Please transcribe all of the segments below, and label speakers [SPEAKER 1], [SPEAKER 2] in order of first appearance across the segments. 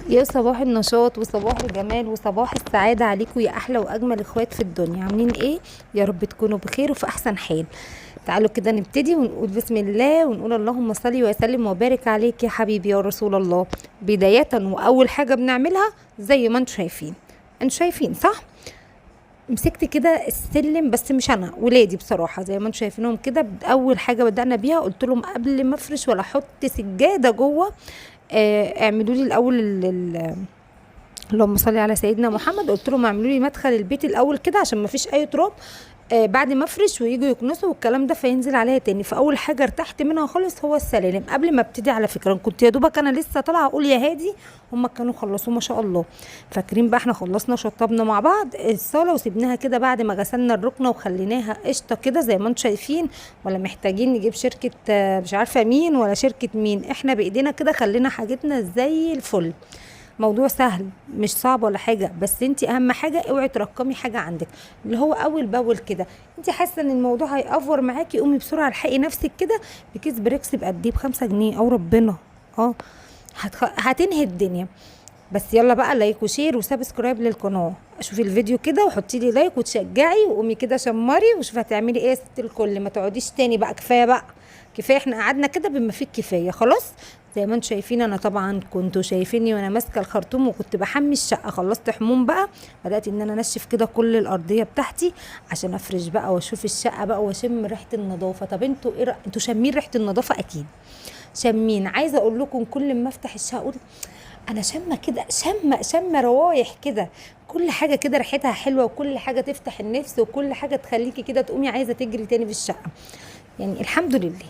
[SPEAKER 1] يا صباح النشاط وصباح الجمال وصباح السعادة عليكم يا أحلى وأجمل إخوات في الدنيا. عاملين إيه؟ يا رب تكونوا بخير وفي أحسن حال. تعالوا كده نبتدي ونقول بسم الله ونقول اللهم صل وسلم وبارك عليك يا حبيبي يا رسول الله. بداية وأول حاجة بنعملها زي ما انتوا شايفين، انتوا شايفين صح؟ مسكت كده السلم، بس مش انا، ولادي بصراحه زي ما انتم شايفينهم كده. اول حاجه بدانا بيها قلت لهم قبل ما افرش ولا احط سجاده جوه، اعملوا لي الاول اللهم صل على سيدنا محمد. قلت لهم اعملوا لي مدخل البيت الاول كده عشان ما فيش اي تراب، بعد ما افرش ويجوا يكنسوا والكلام ده فينزل عليها تاني. فاول حاجه ارتحت منها خالص هو السلالم. قبل ما ابتدي على فكره كنت يا دوبك انا لسه طالعه اقول يا هادي، هم كانوا خلصوا ما شاء الله. فاكرين بقى احنا خلصنا شطبنا مع بعض الصاله وسيبناها كده بعد ما غسلنا الركنه وخليناها قشطه كده زي ما انتم شايفين، ولا محتاجين نجيب شركه مش عارفه مين ولا شركه مين، احنا بايدينا كده خلينا حاجتنا زي الفل. موضوع سهل مش صعب ولا حاجه، بس انت اهم حاجه اوعي ترقمي حاجه عندك اللي هو اول باول كده. انت حاسه ان الموضوع هيأفور معاكي، قومي بسرعه الحقي نفسك كده بكيس بريكس بقد ايه، ب5 جنيه او ربنا. اه هتنهي الدنيا. بس يلا بقى لايك وشير وسبسكرايب للقناه. شوفي الفيديو كده وحطي لي لايك وتشجعي وقومي كده شمري وشوفي هتعملي ايه يا ست الكل. ما تقعديش تاني بقى، كفايه بقى كفايه، احنا قعدنا كده بما فيه الكفايه خلاص. زي ما انتم شايفين انا طبعا كنتوا شايفيني وانا ماسكه الخرطوم وكنت بحمي الشقه. خلصت حموم بقى، بدات ان انا انشف كده كل الارضيه بتاعتي عشان افرش بقى واشوف الشقه بقى واشم ريحه النظافه. طب انتوا ايه انتوا شامين ريحه النظافه؟ اكيد شامين. عايزه اقول لكم كل ما افتح الشقه اقول انا شامه كده، شامه روايح كده، كل حاجه كده ريحتها حلوه وكل حاجه تفتح النفس وكل حاجه تخليكي كده تقومي عايزه تجري تاني في الشقه. يعني الحمد لله،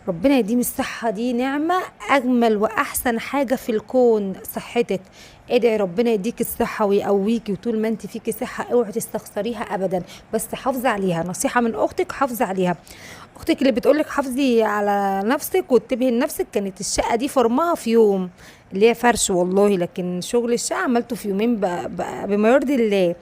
[SPEAKER 1] ربنا يديم الصحة، دي نعمة. أجمل وأحسن حاجة في الكون صحتك. ادعي ربنا يديك الصحة ويقويكي، وطول ما انت فيكي صحة اوعي تستخسريها أبدا، بس حافظي عليها. نصيحة من أختك، حافظي عليها. أختك اللي بتقولك حافظي على نفسك وانتبهي لنفسك، كانت الشقة دي فرمها في يوم، اللي هي فرش والله، لكن شغل الشقة عملته في يومين بما يرضي الله.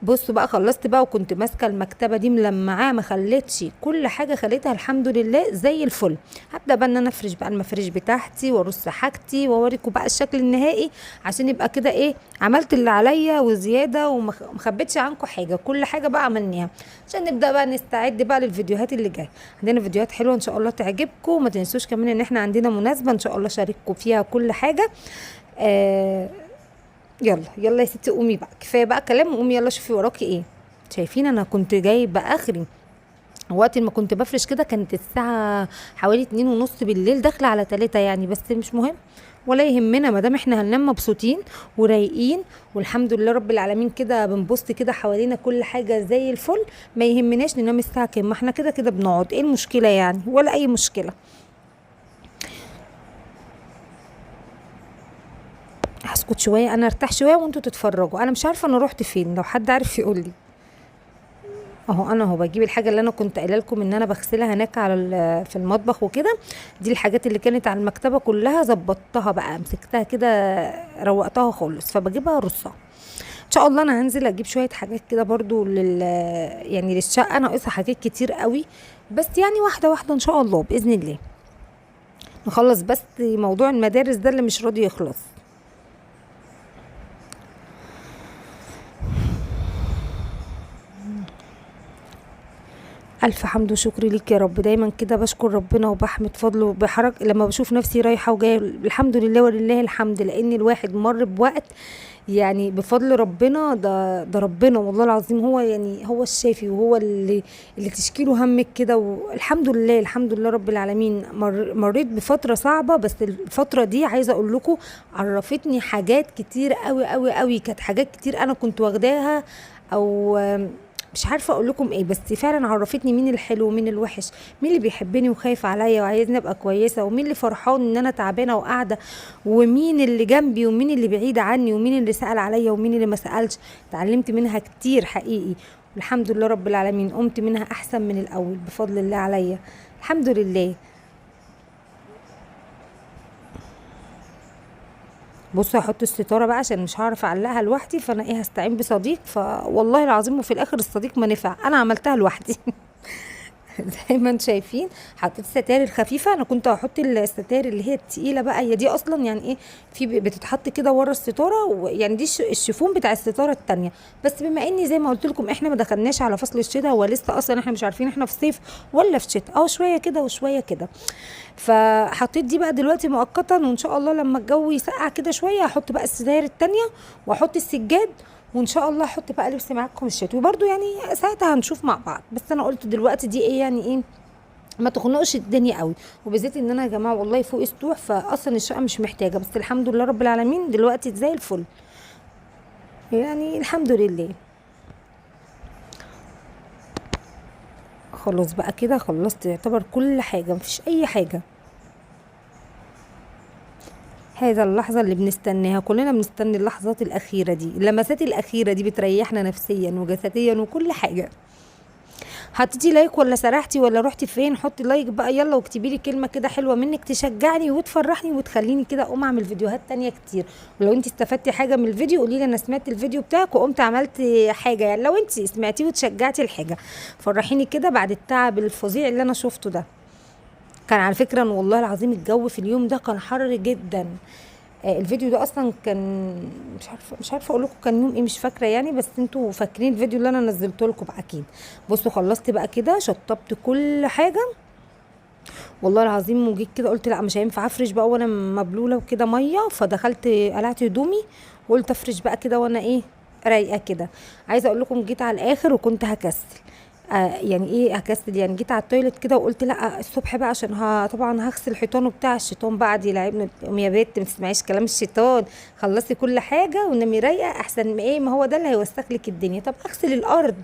[SPEAKER 1] بصوا بقى خلصت بقى وكنت ماسكه المكتبه دي ملمعاه، ما خليتش، كل حاجه خليتها الحمد لله زي الفل. هبدا بقى ان انا افرش بقى المفارش بتاعتي وارص حاجتي واوريكم بقى الشكل النهائي عشان يبقى كده ايه، عملت اللي عليا وزياده ومخبتش عنكم حاجه، كل حاجه بقى عملناها عشان نبدا بقى نستعد بقى للفيديوهات اللي جايه. عندنا فيديوهات حلوه ان شاء الله تعجبكم، وما تنسوش كمان ان احنا عندنا مناسبه ان شاء الله شارككم فيها كل حاجه. آه يلا يلا يا ستي قومي بقى، كفايه بقى كلام، وقومي يلا شوفي وراكي ايه. شايفين انا كنت جايبه اخري وقت ما كنت بفرش كده، كانت الساعه حوالي 2:30 بالليل داخله على 3 يعني، بس مش مهم ولا يهمنا ما دام احنا هننام مبسوطين ورايقين والحمد لله رب العالمين. كده بنبص كده حوالينا كل حاجه زي الفل، ما يهمناش ننام الساعه كام، ما احنا كده كده بنقعد، ايه المشكله يعني؟ ولا اي مشكله. هسكت شويه انا ارتاح شويه وانتوا تتفرجوا. انا مش عارفه انا رحت فين، لو حد عارف يقول لي. اهو انا بجيب الحاجه اللي انا كنت قايله لكم ان انا بغسلها هناك على في المطبخ وكده. دي الحاجات اللي كانت على المكتبه كلها ظبطتها بقى، مسكتها كده روقتها خالص، فبجيبها ارصها. ان شاء الله انا هنزل اجيب شويه حاجات كده برضو يعني للشقه، ناقصها حاجات كتير قوي، بس يعني واحده واحده ان شاء الله باذن الله نخلص. بس موضوع المدارس ده اللي مش راضي يخلص. الف حمد وشكر ليك يا رب. دايما كده بشكر ربنا وبحمد فضله وبحرج لما بشوف نفسي رايحه وجايه، الحمد لله ولله الحمد، لان الواحد مر بوقت يعني بفضل ربنا. ده ربنا والله العظيم، هو يعني هو الشافي وهو اللي تشكيله همك كده. والحمد لله الحمد لله رب العالمين. مريت بفتره صعبه، بس الفتره دي عايزه اقول لكم عرفتني حاجات كتير قوي قوي قوي. كانت حاجات كتير انا كنت واخداها او مش عارفه اقول لكم ايه، بس فعلا عرفتني مين الحلو ومين الوحش، مين اللي بيحبني وخايف عليا وعايزني ابقى كويسه، ومين اللي فرحان ان انا تعبانه وقاعده، ومين اللي جنبي ومين اللي بعيد عني، ومين اللي سأل عليا ومين اللي ما سألش. اتعلمت منها كتير حقيقي، والحمد لله رب العالمين قمت منها احسن من الاول بفضل الله عليا، الحمد لله. بصوا هحط الستاره بقى عشان مش هعرف اعلقها لوحدي، فانا ايه هستعين بصديق، فوالله العظيم وفي الاخر الصديق ما نفع، انا عملتها لوحدي. زي ما انتم شايفين حطيت الستائر الخفيفه. انا كنت هحط الستائر اللي هي التقيله بقى، هي دي اصلا يعني ايه، في بتتحط كده ورا الستاره، يعني دي الشيفون بتاع الستاره التانية. بس بما اني زي ما قلت لكم احنا ما دخلناش على فصل الشتاء، هو لسه اصلا احنا مش عارفين احنا في صيف ولا في شتاء، شويه كده وشويه كده. فحطيت دي بقى دلوقتي مؤقتا، وان شاء الله لما الجو يسقع كده شويه هحط بقى الستائر التانية واحط السجاد، وان شاء الله احط بقى لبس معاكم الشتوي برضو، يعني ساعتها هنشوف مع بعض. بس انا قلت دلوقتي دي ايه يعني ايه، ما تخنقش الدنيا قوي، وبالذات ان انا يا جماعه والله فوق اسطوح، فاصلا الشقه مش محتاجه، بس الحمد لله رب العالمين دلوقتي زي الفل، يعني الحمد لله. خلاص بقى كده خلصت يعتبر كل حاجه، مفيش اي حاجه. هذا اللحظة اللي بنستناها كلنا، بنستني اللحظات الأخيرة دي، اللمسات الأخيرة دي بتريحنا نفسيا وجسديا وكل حاجة. حطيتي لايك ولا سرحتي ولا رحتي فين؟ حطي لايك بقى يلا، واكتبي لي كلمه كده حلوه منك تشجعني وتفرحني وتخليني كده اقوم اعمل فيديوهات تانية كتير. ولو انت استفدتي حاجه من الفيديو قولي لي انا سمعت الفيديو بتاعك وقمت عملت حاجه، يعني لو انت سمعتيه وتشجعتي الحاجه فرحيني كده بعد التعب الفظيع اللي انا شفته ده. كان على فكره والله العظيم الجو في اليوم ده كان حر جدا. الفيديو ده اصلا كان مش عارفه اقول لكم كان يوم ايه، مش فاكره يعني، بس انتوا فاكرين الفيديو اللي انا نزلته لكم اكيد. بصوا خلصت بقى كده، شطبت كل حاجه والله العظيم، وجيت كده قلت لا مش هينفع افرش بقى وانا مبلوله وكده ميه، فدخلت قلعت هدومي وقلت افرش بقى كده وانا ايه رايقه كده. عايزه اقول لكم جيت على الاخر وكنت هكسل، يعني ايه هكسل، يعني جيت على التويلت كده وقلت لا الصبح بقى عشان طبعا هغسل الحيطان وبتاع، الشيطان بقى دي لعبنا. قومي يا بت ما تسمعيش كلام الشيطان، خلصي كل حاجه ونامي رايقه احسن ما ايه، ما هو ده اللي هيوسخ لك الدنيا. طب اغسل الارض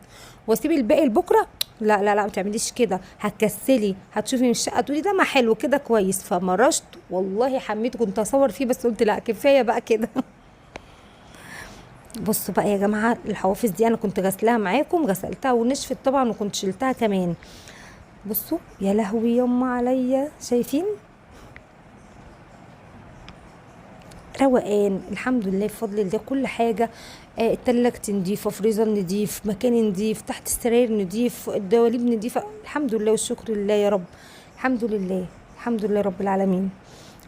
[SPEAKER 1] واسيب الباقي لبكره؟ لا لا لا ما تعمليش كده، هتكسلي هتشوفي من الشقه تقولي ده ما حلو كده كويس. فمرشت والله حميت، كنت اصور فيه بس قلت لا كفايه بقى كده. بصوا بقى يا جماعه الحوافز دي انا كنت غسلاها معاكم، غسلتها ونشفت طبعا وكنت شلتها كمان. بصوا يا لهوي يما عليا، شايفين روقان الحمد لله بفضل الله كل حاجه. التلاجة نضيفه، فريزر نضيف، مكان نضيف، تحت السراير نضيف، الدواليب نضيفه، الحمد لله والشكر لله يا رب. الحمد لله الحمد لله رب العالمين.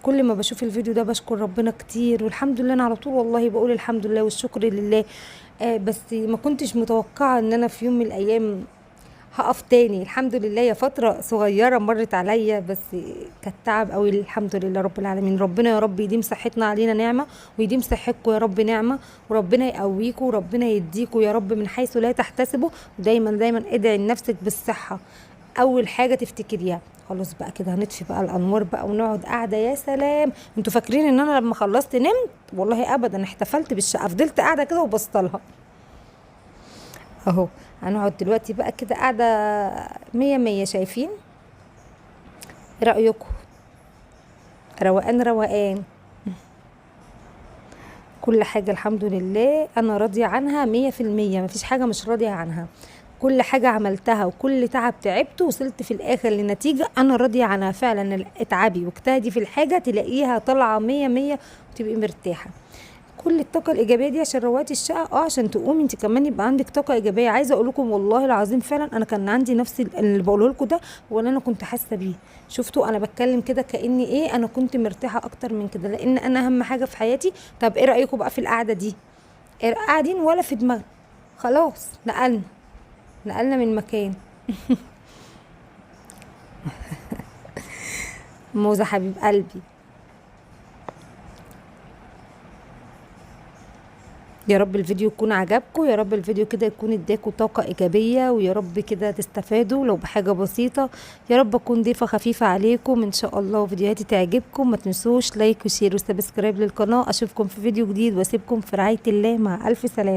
[SPEAKER 1] كل ما بشوف الفيديو ده بشكر ربنا كتير، والحمد لله انا على طول والله بقول الحمد لله والشكر لله. بس ما كنتش متوقعه ان انا في يوم من الايام هقف تاني. الحمد لله يا فترة صغيرة مرت عليا بس كانت تعب قوي. الحمد لله رب العالمين، ربنا يا رب يديم صحتنا علينا نعمة، ويديم صحتكم يا رب نعمة، وربنا يقويكم وربنا يديكم يا رب من حيث لا تحتسبوا. ودايما دايما ادعي لنفسك بالصحة اول حاجة تفتكريها. خلاص بقى كده هنطفي بقى الانوار بقى ونقعد قاعدة يا سلام. انتوا فاكرين ان انا لما خلصت نمت؟ والله ابدا، احتفلت بالشقة، فضلت قاعدة كده وبصطلها اهو. هنقعد دلوقتي بقى كده قاعدة مية مية، شايفين؟ ايه رأيكم؟ روقان روقان، كل حاجة الحمد لله انا راضية عنها 100%، مفيش حاجة مش راضية عنها. كل حاجة عملتها وكل تعب تعبته وصلت في الاخر لنتيجة انا راضية عنها فعلا. اتعبي واجتهدي في الحاجة تلاقيها طالعة 100 وتبقي مرتاحة. كل الطاقه الايجابيه دي عشان روقتي الشقه، عشان تقومي انت كمان يبقى عندك طاقه ايجابيه. عايزه اقول لكم والله العظيم فعلا انا كان عندي نفس اللي بقوله لكم ده، ولا انا كنت حاسه بيه. شفتوا انا بتكلم كده كاني ايه، انا كنت مرتاحه اكتر من كده، لان انا اهم حاجه في حياتي. طب ايه رايكم بقى في القعده دي؟ قاعدين ولا في دماغنا، خلاص نقلنا من مكان. موزه حبيب قلبي، يا رب الفيديو يكون عجبكم، يا رب الفيديو كده يكون اداكم طاقة ايجابية، ويا رب كده تستفادوا لو بحاجة بسيطة. يا رب اكون ضيفة خفيفة عليكم ان شاء الله، وفيديوهاتي تعجبكم. ما تنسوش لايك وشير وسبسكرايب للقناة. اشوفكم في فيديو جديد واسيبكم في رعاية الله، مع الف سلامة.